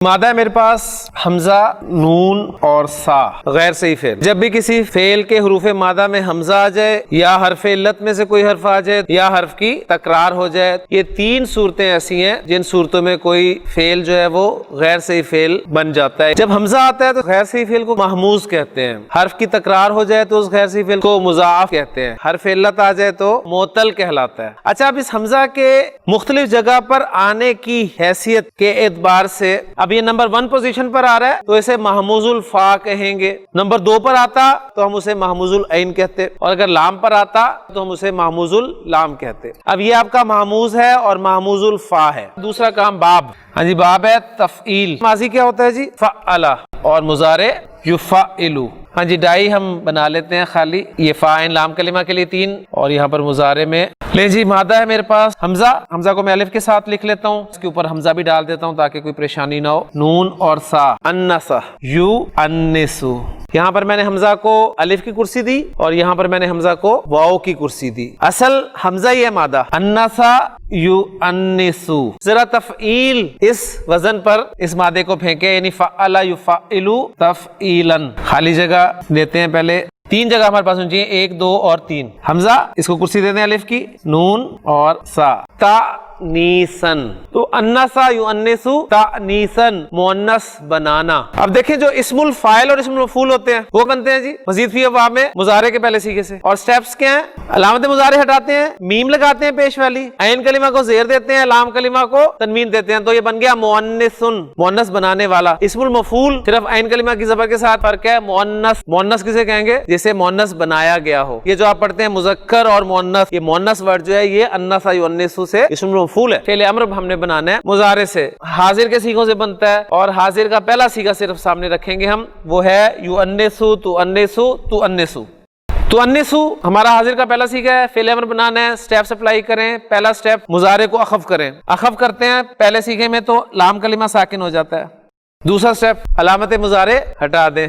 مادہ ہے میرے پاس حمزہ، نون اور سا غیر صحیح فعل۔ جب بھی کسی فعل کے حروف مادہ میں حمزہ آ جائے یا حرف علت میں سے کوئی حرف آ جائے یا حرف کی تکرار ہو جائے، یہ تین صورتیں ایسی ہیں جن صورتوں میں کوئی فعل جو ہے وہ غیر صحیح فعل بن جاتا ہے۔ جب حمزہ آتا ہے تو غیر صحیح فعل کو محموز کہتے ہیں، حرف کی تکرار ہو جائے تو اس غیر صحیح فعل کو مضاعف کہتے ہیں، حرف علت آ جائے تو معطل کہلاتا ہے۔ اچھا، اب اس حمزہ کے مختلف جگہ پر آنے کی حیثیت کے اعتبار سے اب یہ نمبر 1 پوزیشن پر آ رہا ہے تو اسے محموز الفا کہیں گے، نمبر 2 پر آتا تو ہم اسے محموز العین کہتے، اور اگر لام پر آتا تو ہم اسے محموز اللام کہتے۔ اب یہ آپ کا محموز ہے اور محموز الفا ہے۔ دوسرا کام باب، ہاں جی باب ہے تفعیل، ماضی کیا ہوتا ہے جی فعلا، اور مضارع یفعلو۔ ہاں جی ڈائی ہم بنا لیتے ہیں خالی، یہ فاعل لام کلمہ کے لیے 3 اور یہاں پر مضارع میں لیں جی مادہ ہے میرے پاس حمزہ، حمزہ کو میں الف کے ساتھ لکھ لیتا ہوں، اس کے اوپر حمزہ بھی ڈال دیتا ہوں تاکہ کوئی پریشانی نہ ہو۔ نون اور سا، انسا یو انسو، یہاں پر میں نے حمزہ کو الف کی کرسی دی اور یہاں پر میں نے حمزہ کو واو کی کرسی دی۔ اصل حمزہ ہی ہے مادہ، انسا یو انسو، ذرا تفعیل اس وزن پر اس مادے کو پھینکے، یعنی فعلا یفعلو تفعیلا، خالی جگہ دیتے ہیں پہلے، 3 جگہ ہمارے پاس ہونی چاہیے، 1 2 اور 3۔ حمزہ اس کو کرسی دیتے ہیں الف کی، نون اور سا، تانیسن، تو انسا یؤنسو تانیسن، مؤنث بنانا۔ اب دیکھیں جو اسم الفاعل اور اسم المفعول ہوتے ہیں وہ بنتے ہیں جی مزید فی ابواب میں مضارع کے پہلے سیغے سے، اور سٹیپس کیا ہیں؟ علامت مضارع ہٹاتے ہیں، میم لگاتے ہیں پیش والی، عین کلمہ کو زیر دیتے ہیں، لام کلمہ کو تنوین دیتے ہیں، تو یہ بن گیا مؤنثن، مؤنث بنانے والا۔ اسم المفعول صرف عین کلمہ کی زبر کے ساتھ فرق ہے، مؤنث، مؤنث کسے کہیں گے؟ جسے مؤنث بنایا گیا ہو۔ یہ جو آپ پڑھتے ہیں مذکر اور مؤنث، یہ مؤنث ورڈ جو ہے یہ انسا یؤنسو سے اسم المفعول ہے، فعل امر ہم نے بنانا ہے مضارع سے، حاضر کے صیغوں سے بنتا ہے، اور حاضر کا پہلا صیغہ صرف سامنے رکھیں گے ہم، وہ ہے یؤنسو تؤنسو تؤنسو۔ تؤنسو ہمارا حاضر کا پہلا صیغہ ہے، فعل امر بنانا ہے، سٹیپس اپلائی کریں۔ پہلا سٹیپ مضارع کو اخف کریں، اخف کرتے ہیں پہلے صیغے میں تو لام کلمہ ساکن ہو جاتا ہے۔ دوسرا سٹیپ علامت مضارع ہٹا دیں،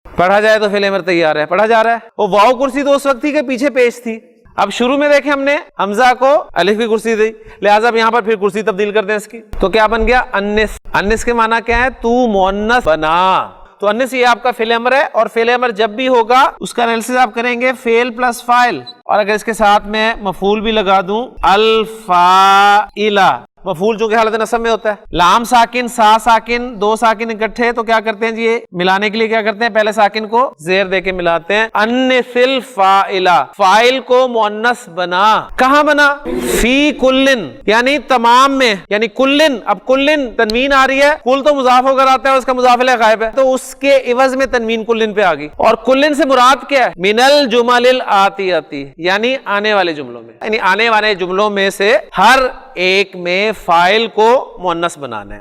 پڑھا جائے تو فعل امر تیار ہے، پڑھا جا رہا ہے۔ وہ واو کرسی تو اس وقت تھی کہ پیچھے پیش تھی، اب شروع میں دیکھیں ہم نے حمزہ کو الف کی کرسی دی، لہٰذا اب یہاں پر پھر کرسی تبدیل کر دیں اس کی، تو کیا بن گیا؟ انس۔ انس کے معنی کیا ہے؟ تو مؤنث بنا، تو انس یہ آپ کا فعل امر ہے، اور فعل امر جب بھی ہوگا اس کا انالیسس آپ کریں گے فعل پلس فاعل، اور اگر اس کے ساتھ میں مفعول بھی لگا دوں الفاعلہ، مفعول جو کہ حالت نصب میں ہوتا ہے، لام ساکن سا ساکن، 2 ساکن اکٹھے تو کیا کرتے ہیں جی؟ یہ ملانے کے لیے کیا کرتے ہیں؟ پہلے ساکن کو زیر دے کے ملاتے ہیں۔ انس الفاعلہ، فاعل کو مؤنث بنا، کہاں بنا؟ فی کلن، یعنی تمام میں، یعنی کلن، اب کلن تنوین آ رہی ہے، کل تو مضاف ہو کر آتا ہے، اس کا مضاف الیہ غائب ہے، تو اس کے عوض میں تنوین کلن پہ آ گئی، اور کلن سے مراد کیا ہے؟ من الجمل الآتیۃ، یعنی آنے والے جملوں میں، یعنی آنے والے جملوں میں سے ہر ایک میں فاعل کو مؤنث بنانا ہے۔